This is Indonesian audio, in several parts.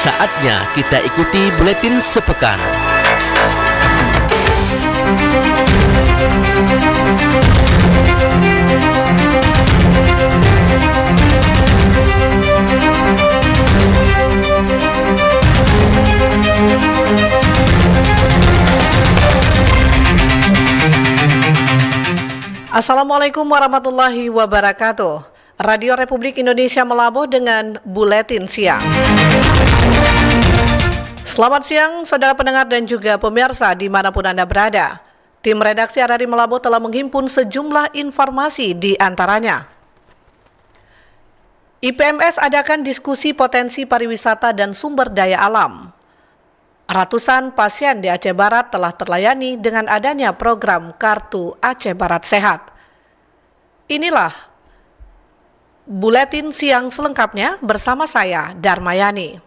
Saatnya kita ikuti buletin sepekan. Assalamualaikum warahmatullahi wabarakatuh. Radio Republik Indonesia Melabuh dengan Buletin Siang. Selamat siang saudara pendengar dan juga pemirsa dimanapun Anda berada. Tim redaksi RRI Melabuh telah menghimpun sejumlah informasi di antaranya. IPMS adakan diskusi potensi pariwisata dan sumber daya alam. Ratusan pasien di Aceh Barat telah terlayani dengan adanya program Kartu Aceh Barat Sehat. Inilah Buletin Siang selengkapnya bersama saya, Darmayani.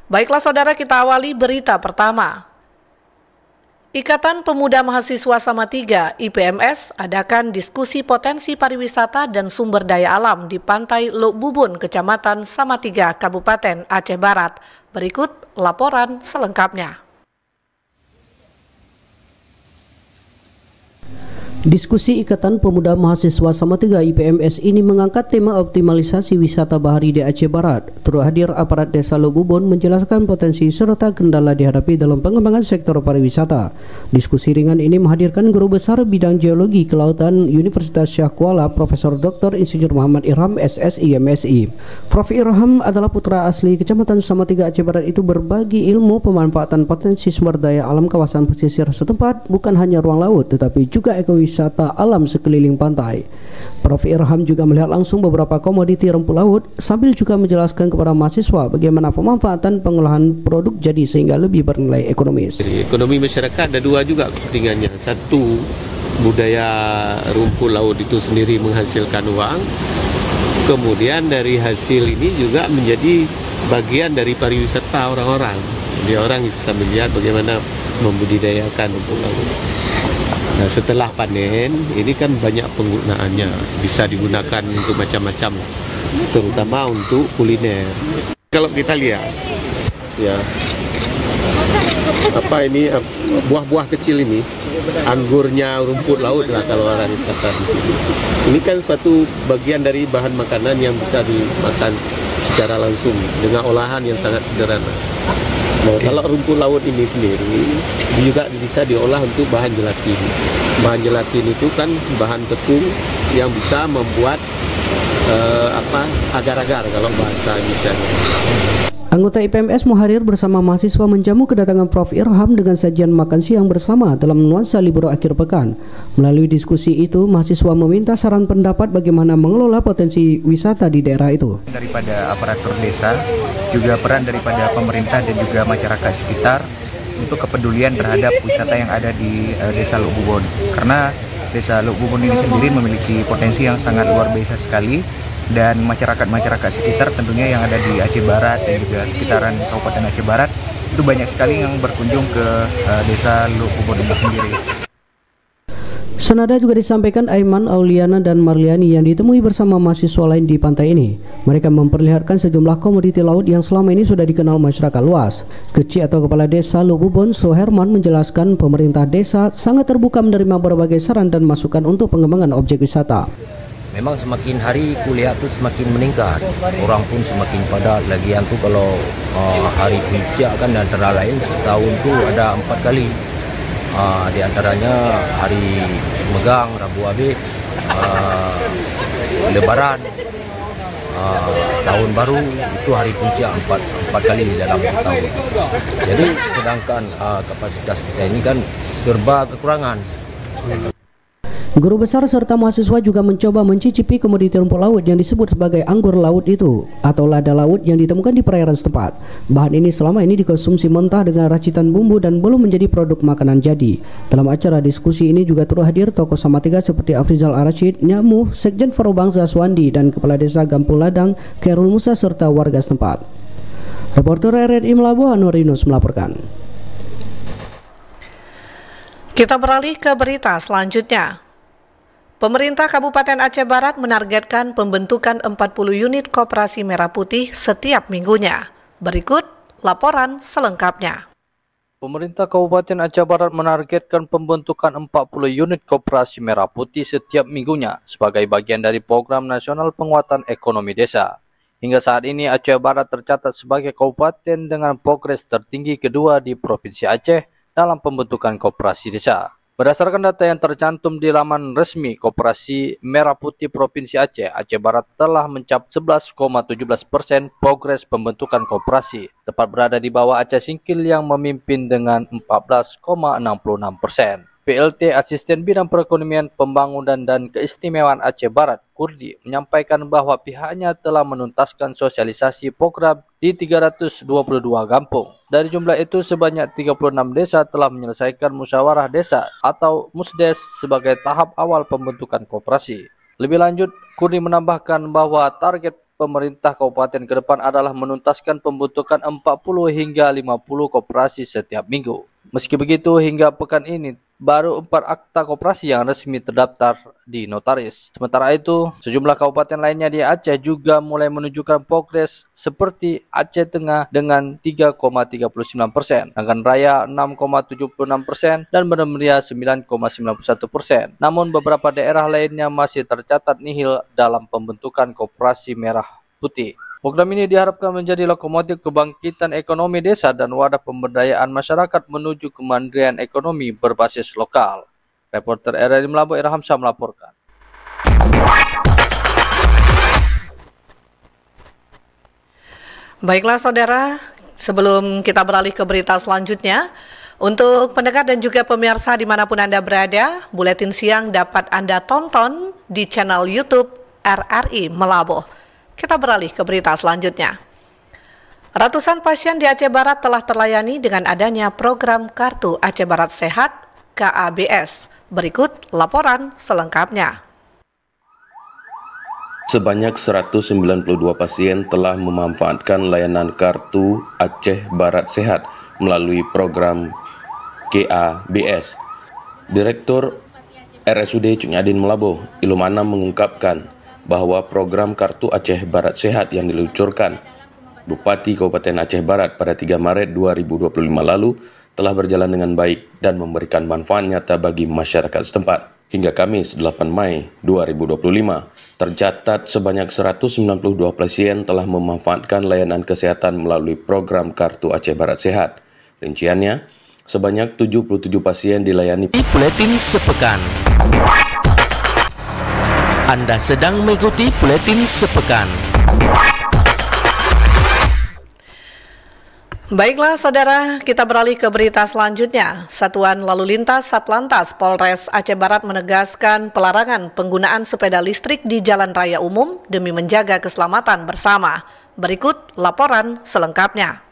Baiklah saudara, kita awali berita pertama. Ikatan Pemuda Mahasiswa Salatiga IPMS adakan diskusi potensi pariwisata dan sumber daya alam di Pantai Luk Bubun, Kecamatan Salatiga, Kabupaten Aceh Barat. Berikut laporan selengkapnya. Diskusi Ikatan Pemuda Mahasiswa Salatiga IPMS ini mengangkat tema optimalisasi wisata bahari di Aceh Barat. Turut hadir aparat Desa Luk Bubun menjelaskan potensi serta kendala dihadapi dalam pengembangan sektor pariwisata. Diskusi ringan ini menghadirkan Guru Besar Bidang Geologi Kelautan Universitas Syah Kuala, Profesor Dr. Insinyur Muhammad Irham, SSI, MSI. Prof. Irham adalah putra asli Kecamatan Salatiga Aceh Barat itu berbagi ilmu pemanfaatan potensi sumber daya alam kawasan pesisir setempat, bukan hanya ruang laut tetapi juga ekowisata alam sekeliling pantai. Prof. Irham juga melihat langsung beberapa komoditi rumput laut sambil juga menjelaskan kepada mahasiswa bagaimana pemanfaatan pengolahan produk jadi sehingga lebih bernilai ekonomis. Ekonomi masyarakat ada dua juga kepentingannya. Satu, budaya rumput laut itu sendiri menghasilkan uang. Kemudian dari hasil ini juga menjadi bagian dari pariwisata orang-orang. Jadi orang bisa melihat bagaimana membudidayakan rumput laut. Nah, setelah panen, ini kan banyak penggunaannya, bisa digunakan untuk macam-macam, terutama untuk kuliner. Kalau kita lihat, ya, apa ini buah-buah kecil ini, anggurnya rumput laut lah kalau orang kata di sini. Ini kan suatu bagian dari bahan makanan yang bisa dimakan secara langsung dengan olahan yang sangat sederhana. Nah, kalau rumput laut ini sendiri juga bisa diolah untuk bahan gelatin. Bahan gelatin itu kan bahan tepung yang bisa membuat agar-agar kalau bahasa Indonesia. Anggota IPMS hadir bersama mahasiswa menjamu kedatangan Prof. Irham dengan sajian makan siang bersama dalam nuansa libur akhir pekan. Melalui diskusi itu, mahasiswa meminta saran pendapat bagaimana mengelola potensi wisata di daerah itu. Daripada aparatur desa, juga peran daripada pemerintah dan juga masyarakat sekitar untuk kepedulian terhadap wisata yang ada di Desa Luk Bubun. Karena Desa Luk Bubun ini sendiri memiliki potensi yang sangat luar biasa sekali. Dan masyarakat-masyarakat sekitar tentunya yang ada di Aceh Barat dan juga sekitaran Kabupaten Aceh Barat itu banyak sekali yang berkunjung ke Desa Luk Bubun ini sendiri. Senada juga disampaikan Aiman, Auliana, dan Marliani yang ditemui bersama mahasiswa lain di pantai ini. Mereka memperlihatkan sejumlah komoditi laut yang selama ini sudah dikenal masyarakat luas. Kecil atau Kepala Desa Luk Bubun, Soherman, menjelaskan pemerintah desa sangat terbuka menerima berbagai saran dan masukan untuk pengembangan objek wisata. Memang semakin hari kuliah tu semakin meningkat, orang pun semakin padat. Lagian tu kalau hari puncak kan antara lain setahun tu ada 4 kali. Di antaranya hari Megang, Rabu Habis, Lebaran, Tahun Baru, itu hari puncak 4 kali dalam setahun. Jadi sedangkan kapasitas kita ini kan serba kekurangan. Guru besar serta mahasiswa juga mencoba mencicipi komoditi rumput laut yang disebut sebagai anggur laut itu atau lada laut yang ditemukan di perairan setempat. Bahan ini selama ini dikonsumsi mentah dengan racitan bumbu dan belum menjadi produk makanan jadi. Dalam acara diskusi ini juga turut hadir tokoh Salatiga seperti Afrizal Arashid, Nyamuh, Sekjen Farobangsa Swandi, dan Kepala Desa Gampung Ladang, Khairul Musa, serta warga setempat. Reporter RRI Melabuh, Anurinus melaporkan. Kita beralih ke berita selanjutnya. Pemerintah Kabupaten Aceh Barat menargetkan pembentukan 40 unit koperasi merah putih setiap minggunya. Berikut laporan selengkapnya. Pemerintah Kabupaten Aceh Barat menargetkan pembentukan 40 unit koperasi merah putih setiap minggunya sebagai bagian dari Program Nasional Penguatan Ekonomi Desa. Hingga saat ini Aceh Barat tercatat sebagai kabupaten dengan progres tertinggi kedua di Provinsi Aceh dalam pembentukan koperasi desa. Berdasarkan data yang tercantum di laman resmi Koperasi Merah Putih Provinsi Aceh, Aceh Barat telah mencapai 11,17% progres pembentukan koperasi, tepat berada di bawah Aceh Singkil yang memimpin dengan 14,66%. PLT Asisten Bidang Perekonomian Pembangunan dan Keistimewaan Aceh Barat, Kurdi, menyampaikan bahwa pihaknya telah menuntaskan sosialisasi program di 322 kampung. Dari jumlah itu, sebanyak 36 desa telah menyelesaikan musyawarah desa atau musdes sebagai tahap awal pembentukan koperasi. Lebih lanjut, Kurdi menambahkan bahwa target pemerintah kabupaten ke depan adalah menuntaskan pembentukan 40 hingga 50 koperasi setiap minggu. Meski begitu, hingga pekan ini baru 4 akta koperasi yang resmi terdaftar di notaris. Sementara itu, sejumlah kabupaten lainnya di Aceh juga mulai menunjukkan progres seperti Aceh Tengah dengan 3,39%, Nagan Raya 6,76%, dan Banda Mulia 9,91%. Namun beberapa daerah lainnya masih tercatat nihil dalam pembentukan koperasi merah putih. Program ini diharapkan menjadi lokomotif kebangkitan ekonomi desa dan wadah pemberdayaan masyarakat menuju kemandirian ekonomi berbasis lokal. Reporter RRI Melabu Irham Syah melaporkan. Baiklah saudara, sebelum kita beralih ke berita selanjutnya, untuk pendengar dan juga pemirsa dimanapun Anda berada, Buletin Siang dapat Anda tonton di channel YouTube RRI Melabu. Kita beralih ke berita selanjutnya. Ratusan pasien di Aceh Barat telah terlayani dengan adanya program Kartu Aceh Barat Sehat KABS. Berikut laporan selengkapnya. Sebanyak 192 pasien telah memanfaatkan layanan Kartu Aceh Barat Sehat melalui program KABS. Direktur RSUD Cunyadin Melabu, Ilham Anam, mengungkapkan bahwa program Kartu Aceh Barat Sehat yang diluncurkan Bupati Kabupaten Aceh Barat pada 3 Maret 2025 lalu telah berjalan dengan baik dan memberikan manfaat nyata bagi masyarakat setempat. Hingga Kamis 8 Mei 2025, tercatat sebanyak 192 pasien telah memanfaatkan layanan kesehatan melalui program Kartu Aceh Barat Sehat. Rinciannya, sebanyak 77 pasien dilayani. Buletin sepekan. Anda sedang mengikuti Buletin Sepekan. Baiklah saudara, kita beralih ke berita selanjutnya. Satuan Lalu Lintas Satlantas Polres Aceh Barat menegaskan pelarangan penggunaan sepeda listrik di jalan raya umum demi menjaga keselamatan bersama. Berikut laporan selengkapnya.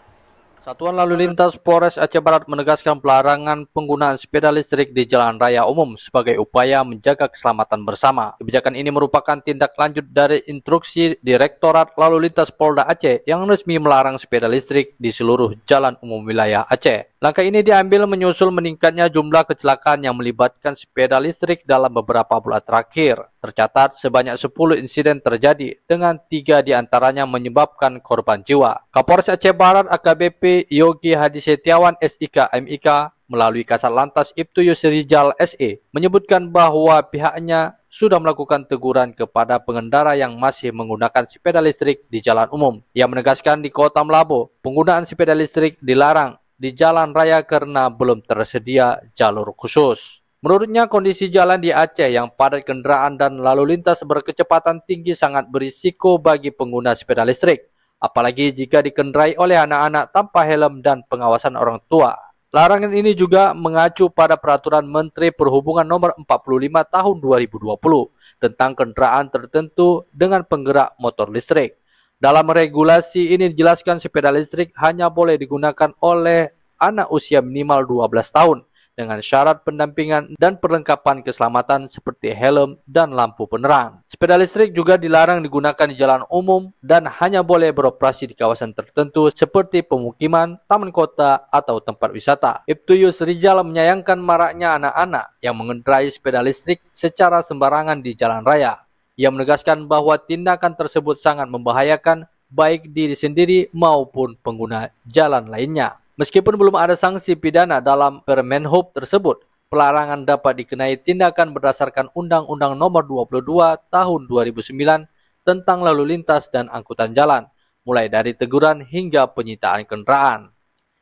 Satuan Lalu Lintas Polres Aceh Barat menegaskan pelarangan penggunaan sepeda listrik di jalan raya umum sebagai upaya menjaga keselamatan bersama. Kebijakan ini merupakan tindak lanjut dari instruksi Direktorat Lalu Lintas Polda Aceh yang resmi melarang sepeda listrik di seluruh jalan umum wilayah Aceh. Langkah ini diambil menyusul meningkatnya jumlah kecelakaan yang melibatkan sepeda listrik dalam beberapa bulan terakhir. Tercatat sebanyak 10 insiden terjadi dengan 3 diantaranya menyebabkan korban jiwa. Kapolres Aceh Barat AKBP Yogi Hadi Setiawan SIK MIK melalui Kasat Lantas Ibtu Yusrijal SE menyebutkan bahwa pihaknya sudah melakukan teguran kepada pengendara yang masih menggunakan sepeda listrik di jalan umum. Ia menegaskan di Kota Melabu, penggunaan sepeda listrik dilarang di jalan raya karena belum tersedia jalur khusus. Menurutnya, kondisi jalan di Aceh yang padat kendaraan dan lalu lintas berkecepatan tinggi sangat berisiko bagi pengguna sepeda listrik, apalagi jika dikendarai oleh anak-anak tanpa helm dan pengawasan orang tua. Larangan ini juga mengacu pada Peraturan Menteri Perhubungan Nomor 45 Tahun 2020 tentang kendaraan tertentu dengan penggerak motor listrik. Dalam regulasi ini dijelaskan sepeda listrik hanya boleh digunakan oleh anak usia minimal 12 tahun dengan syarat pendampingan dan perlengkapan keselamatan seperti helm dan lampu penerang. Sepeda listrik juga dilarang digunakan di jalan umum dan hanya boleh beroperasi di kawasan tertentu seperti pemukiman, taman kota, atau tempat wisata. Ibtu Yusrijal menyayangkan maraknya anak-anak yang mengendarai sepeda listrik secara sembarangan di jalan raya. Ia menegaskan bahwa tindakan tersebut sangat membahayakan baik diri sendiri maupun pengguna jalan lainnya. Meskipun belum ada sanksi pidana dalam Permenhub tersebut, pelarangan dapat dikenai tindakan berdasarkan Undang-Undang Nomor 22 Tahun 2009 tentang lalu lintas dan angkutan jalan, mulai dari teguran hingga penyitaan kendaraan.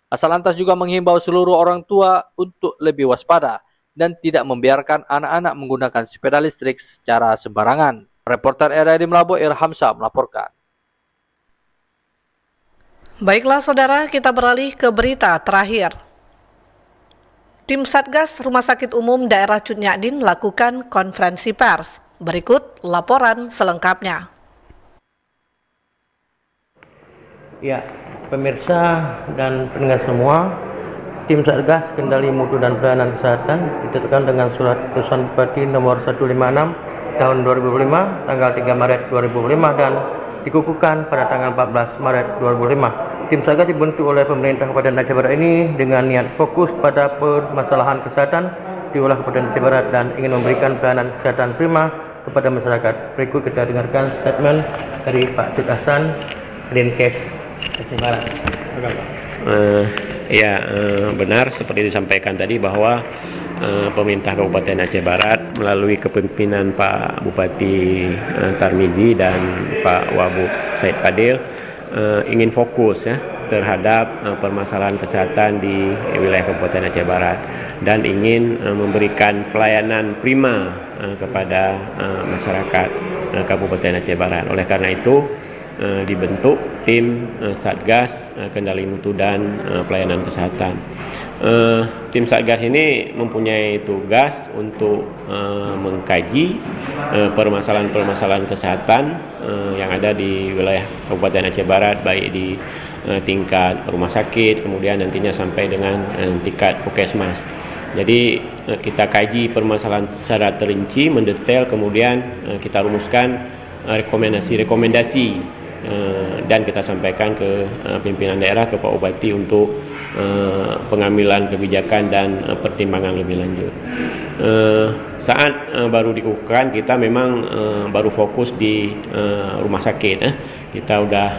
Asalantas juga menghimbau seluruh orang tua untuk lebih waspada dan tidak membiarkan anak-anak menggunakan sepeda listrik secara sembarangan. Reporter RRI Melabu Irhamsa melaporkan. Baiklah saudara, kita beralih ke berita terakhir. Tim Satgas Rumah Sakit Umum Daerah Cut Nyak Dien lakukan konferensi pers. Berikut laporan selengkapnya. Ya, pemirsa dan pendengar semua, tim Satgas Kendali Mutu dan Pelayanan Kesehatan ditetapkan dengan surat keputusan Bupati nomor 156 tahun 2005 tanggal 3 Maret 2005 dan dikukuhkan pada tanggal 14 Maret 2005. Tim Satgas dibentuk oleh pemerintah Kabupaten Aceh Barat ini dengan niat fokus pada permasalahan kesehatan di wilayah Kabupaten Aceh Barat dan ingin memberikan pelayanan kesehatan prima kepada masyarakat. Berikut kita dengarkan statement dari Pak Tut Hasan, Dinkes Aceh Barat. Benar seperti disampaikan tadi bahwa pemerintah Kabupaten Aceh Barat melalui kepemimpinan Pak Bupati Tarmizi dan Pak Wabub Said Fadil ingin fokus terhadap permasalahan kesehatan di wilayah Kabupaten Aceh Barat dan ingin memberikan pelayanan prima kepada masyarakat Kabupaten Aceh Barat. Oleh karena itu dibentuk tim Satgas Kendali Mutu dan Pelayanan Kesehatan. Tim Satgas ini mempunyai tugas untuk mengkaji permasalahan-permasalahan kesehatan yang ada di wilayah Kabupaten Aceh Barat, baik di tingkat rumah sakit, kemudian nantinya sampai dengan tingkat puskesmas. Jadi kita kaji permasalahan secara terinci, mendetail, kemudian kita rumuskan rekomendasi dan kita sampaikan ke pimpinan daerah, ke Pak Bupati untuk pengambilan kebijakan dan pertimbangan lebih lanjut. Saat baru dikukuhkan, kita memang baru fokus di rumah sakit. Kita sudah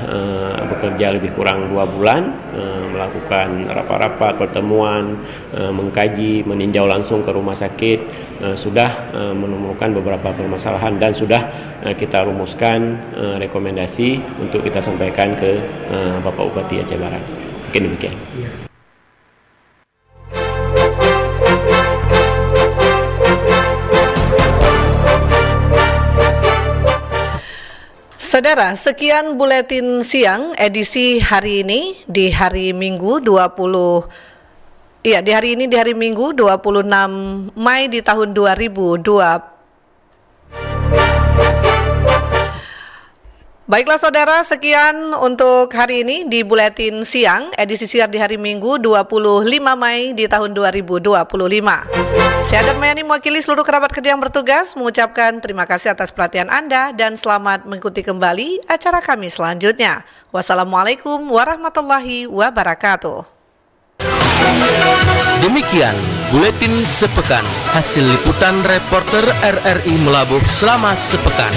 bekerja lebih kurang 2 bulan, melakukan rapat-rapat, pertemuan, mengkaji, meninjau langsung ke rumah sakit, sudah menemukan beberapa permasalahan dan sudah kita rumuskan rekomendasi untuk kita sampaikan ke Bapak Bupati Aceh Barat. Mungkin demikian. Saudara, sekian buletin siang edisi hari ini di hari Minggu 26 Mei di tahun 2020. Baiklah saudara, sekian untuk hari ini di buletin siang edisi siar di hari Minggu 25 Mei di tahun 2025. Saya Darmayani mewakili seluruh kerabat kerja yang bertugas mengucapkan terima kasih atas perhatian Anda dan selamat mengikuti kembali acara kami selanjutnya. Wassalamualaikum warahmatullahi wabarakatuh. Demikian buletin sepekan hasil liputan reporter RRI Melabuh selama sepekan.